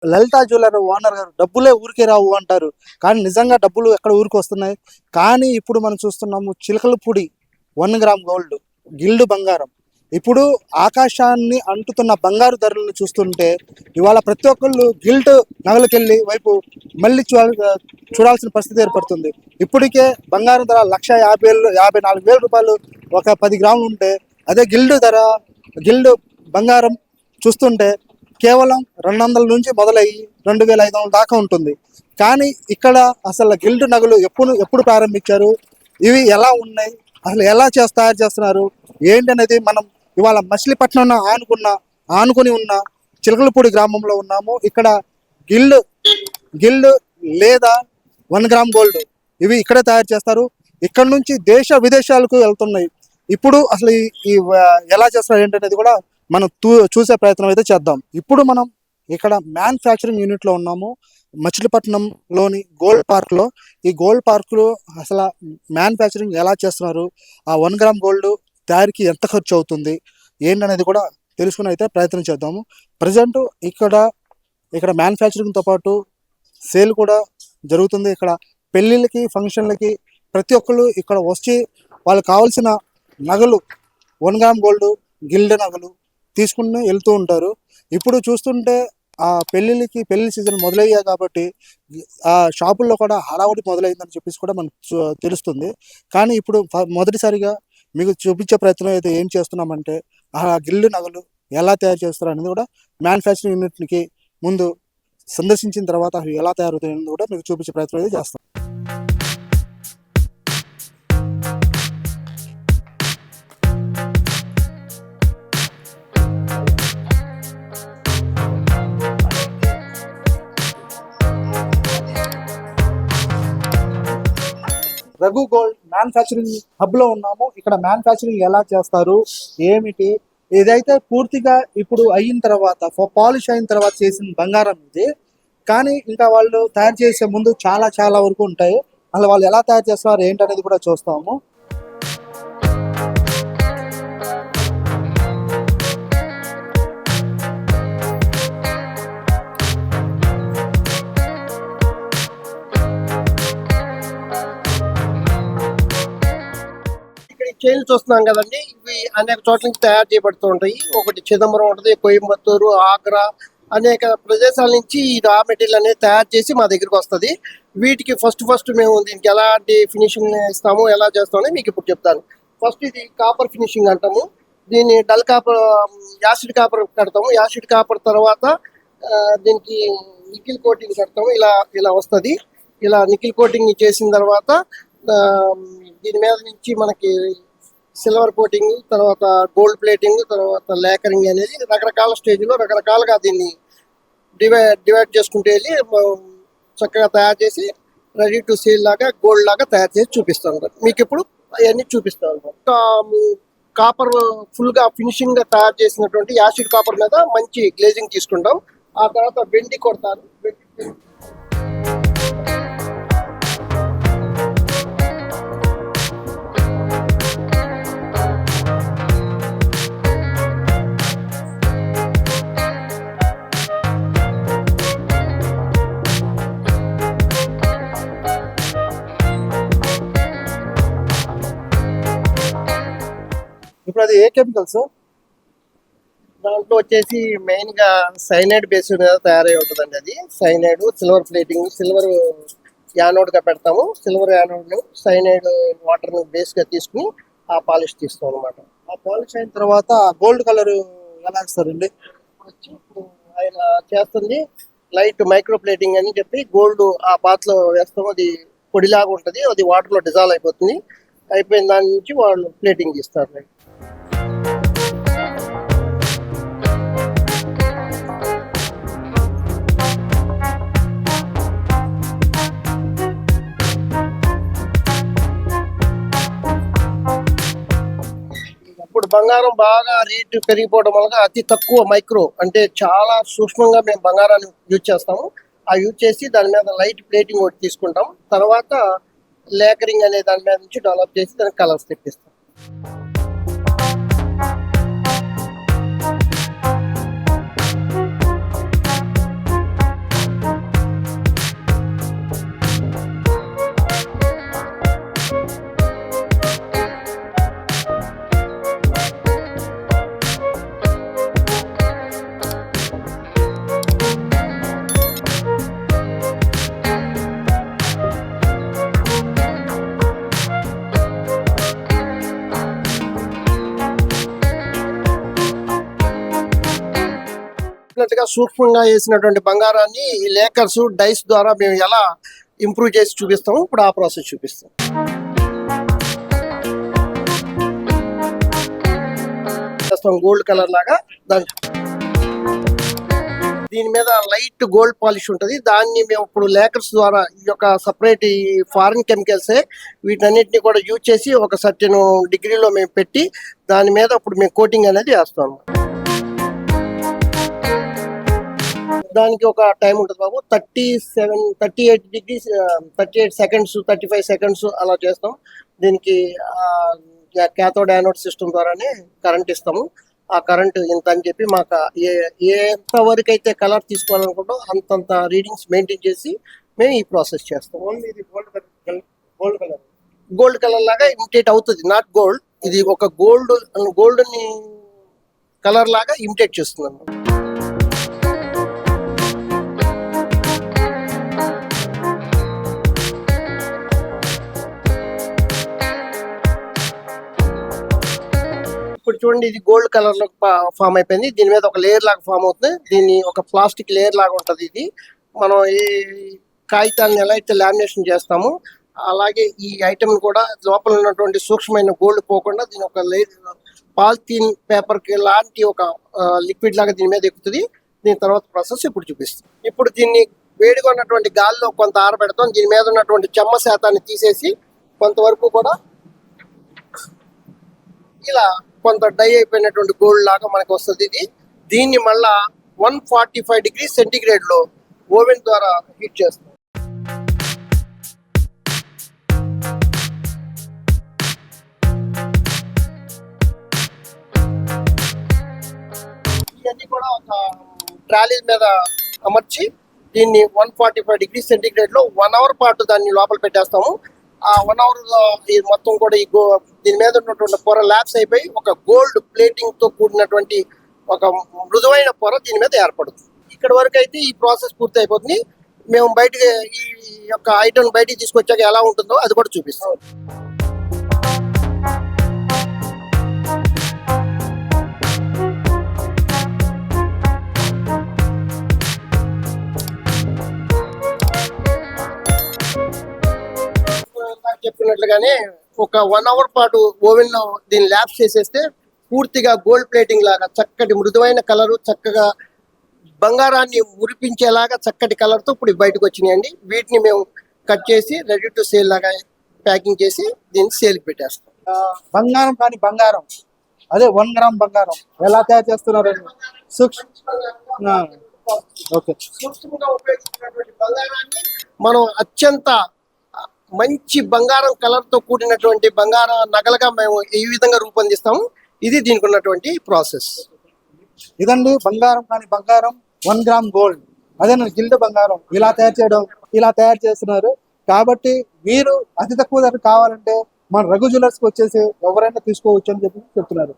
Lalitha jeweller owner గారు డబ్బులే ఊరికే రావు అంటారు, కానీ నిజంగా డబ్బులు ఎక్కడ ఊరికి వస్తున్నాయి. కానీ ఇప్పుడు మనం చూస్తున్నాము చిలకలపూడి 1 గ్రామ్ గోల్డ్, గిల్డ్ బంగారం. ఇప్పుడు ఆకాశాన్ని అంటుతున్న బంగారు ధరలను చూస్తుంటే ఇవాళ ప్రతి ఒక్కళ్ళు గిల్ట్ నగలకెళ్ళి వైపు మళ్ళీ చూడాల్సిన పరిస్థితి ఏర్పడుతుంది. ఇప్పటికే బంగారం ధర 1,54,000 రూపాయలు ఒక 10 గ్రాములు ఉంటే, అదే గిల్డ్ బంగారం చూస్తుంటే కేవలం 200 నుంచి మొదలయ్యి 2,500 దాకా ఉంటుంది. కానీ ఇక్కడ అసలు గిల్డ్ నగలు ఎప్పుడు ప్రారంభించారు, ఇవి ఎలా ఉన్నాయి, అసలు ఎలా తయారు చేస్తున్నారు ఏంటనేది మనం ఇవాళ మచిలీపట్నం ఆనుకుని ఉన్న చిలకలపూడి గ్రామంలో ఉన్నాము. ఇక్కడ గిల్డ్ లేదా 1 గ్రామ్ గోల్డ్ ఇవి ఇక్కడే తయారు చేస్తారు. ఇక్కడ నుంచి దేశ విదేశాలకు వెళ్తున్నాయి. ఇప్పుడు అసలు ఈ ఎలా చేస్తారు ఏంటనేది కూడా మనం చూసే ప్రయత్నం అయితే చేద్దాం. ఇప్పుడు మనం ఇక్కడ మ్యానుఫ్యాక్చరింగ్ యూనిట్లో ఉన్నాము, మచిలీపట్నంలోని గోల్డ్ పార్క్లో. ఈ గోల్డ్ పార్క్లో అసలు మ్యానుఫ్యాక్చరింగ్ ఎలా చేస్తున్నారు, ఆ 1 గ్రామ్ గోల్డ్ తయారీకి ఎంత ఖర్చు అవుతుంది ఏంటనేది కూడా తెలుసుకుని అయితే ప్రయత్నం చేద్దాము. ప్రజెంట్ ఇక్కడ మ్యానుఫ్యాక్చరింగ్తో పాటు సేల్ కూడా జరుగుతుంది. ఇక్కడ పెళ్ళిళ్ళకి ఫంక్షన్లకి ప్రతి ఒక్కళ్ళు ఇక్కడ వచ్చి వాళ్ళకి కావాల్సిన నగలు 1 గ్రామ్ గోల్డ్ గిల్డ్ నగలు తీసుకుని వెళ్తూ ఉంటారు. ఇప్పుడు చూస్తుంటే ఆ పెళ్లి సీజన్ మొదలయ్యాయి కాబట్టి ఆ షాపుల్లో కూడా హడావుడి మొదలైందని చెప్పేసి కూడా మనకు తెలుస్తుంది. కానీ ఇప్పుడు మొదటిసారిగా మీకు చూపించే ప్రయత్నం అయితే ఏం చేస్తున్నామంటే ఆ గిల్డ్ నగలు ఎలా తయారు చేస్తారు అనేది కూడా మ్యానుఫ్యాక్చరింగ్ యూనిట్కి ముందు సందర్శించిన తర్వాత అవి ఎలా తయారవుతాయని కూడా మీకు చూపించే ప్రయత్నం అయితే చేస్తాం. రఘు గోల్డ్ మ్యానుఫ్యాక్చరింగ్ హబ్ లో ఉన్నాము. ఇక్కడ మ్యానుఫ్యాక్చరింగ్ ఎలా చేస్తారు ఏమిటి, ఇదైతే పూర్తిగా ఇప్పుడు అయిన తర్వాత పాలిష్ అయిన తర్వాత చేసిన బంగారం ఇది. కానీ ఇంకా వాళ్ళు తయారు చేసే ముందు చాలా వరకు ఉంటాయి. అసలు వాళ్ళు ఎలా తయారు చేస్తున్నారు ఏంటనేది కూడా చూస్తాము. చైన్లు చూస్తున్నాం కదండి, ఇవి అనేక చోట్ల నుంచి తయారు చేయబడుతూ ఉంటాయి. ఒకటి చిదంబరం ఉంటుంది, కోయంబత్తూరు, ఆగ్రా, అనేక ప్రదేశాల నుంచి ఈ రా మెటీరియల్ అనేది తయారు చేసి మా దగ్గరికి వస్తుంది. వీటికి ఫస్ట్ మేము దీనికి ఎలాంటి ఫినిషింగ్ ఇస్తాము, ఎలా చేస్తామని మీకు ఇప్పుడు చెప్తాను. ఫస్ట్ ఇది కాపర్ ఫినిషింగ్ అంటాము. దీన్ని డల్ కాపర్, యాసిడ్ కాపర్ కడతాము. యాసిడ్ కాపర్ తర్వాత దీనికి నికిల్ కోటింగ్ కడతాము. ఇలా వస్తుంది. ఇలా నికిల్ కోటింగ్ చేసిన తర్వాత దీని మీద నుంచి మనకి సిల్వర్ కోటింగ్, తర్వాత గోల్డ్ ప్లేటింగ్, తర్వాత లేకరింగ్ అనేది రకరకాల స్టేజ్లో రకరకాలుగా దీన్ని డివైడ్ చేసుకుంటూ వెళ్ళి చక్కగా తయారు చేసి రెడీ టు సేల్ లాగా గోల్డ్ లాగా తయారు చేసి చూపిస్తాను. మీకు ఇప్పుడు అవన్నీ చూపిస్తాను. కాపర్ ఫుల్గా ఫినిషింగ్గా తయారు చేసినటువంటి యాసిడ్ కాపర్ మీద మంచి గ్లేజింగ్ తీసుకుంటాం. ఆ తర్వాత వెండి కొడతారు. ఇప్పుడు అది ఏ కెమికల్స్? దాంట్లో వచ్చేసి మెయిన్ గా సైనైడ్ బేస్ మీద తయారై ఉంటుందండి. అది cyanide, silver plating, silver anode గా పెడతాము. Silver anode cyanide water base గా తీసుకుని ఆ పాలిష్ తీస్తాం అనమాట. ఆ పాలిష్ అయిన తర్వాత గోల్డ్ కలర్ ఎలా వేస్తారండి? ఆయన చేస్తుంది లైట్ మైక్రో ప్లేటింగ్ అని చెప్పి గోల్డ్ ఆ బాత్ లో వేస్తాము. అది పొడిలాగా ఉంటుంది, అది వాటర్ లో డిజాల్వ్ అయిపోతుంది. అయిపోయిన దాని నుంచి వాళ్ళు ప్లేటింగ్ ఇస్తారు. ఇప్పుడు బంగారం బాగా రేటు పెరిగిపోవడం వల్ల అతి తక్కువ మైక్రో అంటే చాలా సూక్ష్మంగా మేము బంగారాన్ని యూజ్ చేస్తాము. ఆ యూజ్ చేసి దాని మీద లైట్ ప్లేటింగ్ ఒకటి తీసుకుంటాం. తర్వాత లేకరింగ్ అనే దాని మీద నుంచి డెవలప్ చేసి దానికి కలర్స్ తెప్పిస్తాం. గా సూక్ష్మంగా వేసినటువంటి బంగారాన్ని ఈ లేకర్స్ డైస్ ద్వారా మేము ఎలా ఇంప్రూవ్ చేసి చూపిస్తాము. ఇప్పుడు ఆ ప్రాసెస్ చూపిస్తాం. గోల్డ్ కలర్ లాగా దీని మీద లైట్ గోల్డ్ పాలిష్ ఉంటుంది. దాన్ని మేము ఇప్పుడు లేకర్స్ ద్వారా ఈ యొక్క సపరేట్ ఈ ఫారిన్ కెమికల్స్ వీటన్నిటిని కూడా యూజ్ చేసి ఒక సర్టెన్ డిగ్రీలో మేము పెట్టి దాని మీద ఇప్పుడు మేము కోటింగ్ అనేది వేస్తాము. దానికి ఒక టైం ఉంటుంది బాబు, 38 డిగ్రీస్, 38 సెకండ్స్, 35 సెకండ్స్ అలా చేస్తాం. దీనికి క్యాథోడ్ యానోడ్ సిస్టమ్ ద్వారానే కరెంట్ ఇస్తాము. ఆ కరెంట్ ఇంత అని చెప్పి మాకు ఎంత వరకు అయితే కలర్ తీసుకోవాలనుకుంటాం అంతంత రీడింగ్స్ మెయింటైన్ చేసి మేము ఈ ప్రాసెస్ చేస్తాం. గోల్డ్ కలర్ లాగా ఇమిటేట్ అవుతుంది, నాట్ గోల్డ్. ఇది ఒక గోల్డ్ ని కలర్ లాగా ఇమిటేట్ చేస్తున్నాం. ఇప్పుడు చూడండి, ఇది గోల్డ్ కలర్ లో ఫామ్ అయిపోయింది. దీని మీద ఒక లేయర్ లాగా ఫామ్ అవుతుంది. దీన్ని ఒక ప్లాస్టిక్ లేయర్ లాగా ఉంటది. ఇది మనం ఈ కాగితాలను ఎలా అయితే లామినేషన్ చేస్తామో అలాగే ఈ ఐటమ్ కూడా లోపల ఉన్నటువంటి సూక్ష్మమైన గోల్డ్ పోకుండా దీని ఒక లేయర్ పాలిథీన్ పేపర్ కి లాంటి ఒక లిక్విడ్ లాగా దీని మీద ఎక్కుతుంది. దీని తర్వాత ప్రాసెస్ ఇప్పుడు చూపిస్తాం. ఇప్పుడు దీన్ని వేడిగా ఉన్నటువంటి గాల్లో కొంత ఆరబెడతాం. దీని మీద ఉన్నటువంటి చెమ్మ శాతాన్ని తీసేసి కొంతవరకు కూడా ఇలా కొంత డై అయిపోయినటువంటి గోల్డ్ లాగా మనకు వస్తుంది. దీన్ని మళ్ళా 145 డిగ్రీ సెంటిగ్రేడ్ లో ఓవెన్ ద్వారా హీట్ చేస్తాం. ఇవన్నీ కూడా ఒక ట్రాలీ మీద అమర్చి దీన్ని 145 డిగ్రీ సెంటిగ్రేడ్ లో 1 అవర్ పాటు దాన్ని లోపల పెట్టేస్తాము. ఆ 1 అవర్ లో ఇది మొత్తం కూడా దీని మీద ఉన్నటువంటి పొర ల్యాప్స్ అయిపోయి ఒక గోల్డ్ ప్లేటింగ్ తో కూడినటువంటి ఒక మృదువైన పొర దీని మీద ఏర్పడుతుంది. ఇక్కడ వరకు అయితే ఈ ప్రాసెస్ పూర్తి అయిపోతుంది. మేము బయటకి ఈ యొక్క ఐటమ్ బయటికి తీసుకొచ్చాక ఎలా ఉంటుందో అది కూడా చూపిస్తాం. చెప్పినట్లుగానే ఒక 1 అవర్ పాటు ఓవెన్ లో దీన్ని ల్యాప్ చేసేస్తే పూర్తిగా గోల్డ్ ప్లేటింగ్ లాగా చక్కటి మృదువైన కలరు, చక్కగా బంగారాన్ని మురిపించేలాగా చక్కటి కలర్ తో ఇప్పుడు బయటకు వచ్చినాయండి. వీటిని మేము కట్ చేసి రెడీ టు సేల్ లాగా ప్యాకింగ్ చేసి దీన్ని సేల్ పెట్టేస్తాం. బంగారం కానీ బంగారం అదే 1 గ్రామ్ బంగారం ఎలా తయారు చేస్తున్నారు? సూక్ష్మంగా ఉపయోగించినటువంటి బంగారాన్ని మనం అత్యంత మంచి బంగారం కలర్ తో కూడినటువంటి బంగారం నగలుగా మేము ఈ విధంగా రూపొందిస్తాము. ఇది దీనికి ఉన్నటువంటి ప్రాసెస్. ఇదండి బంగారం కానీ బంగారం 1 గ్రామ్ గోల్డ్, అదే గిల్డ్ బంగారం ఇలా తయారు చేస్తున్నారు. కాబట్టి మీరు అతి తక్కువ ధర కావాలంటే మన రఘు జ్యువెలర్స్ కి వచ్చేసి ఎవరైనా తీసుకోవచ్చు అని చెప్పి చెప్తున్నారు.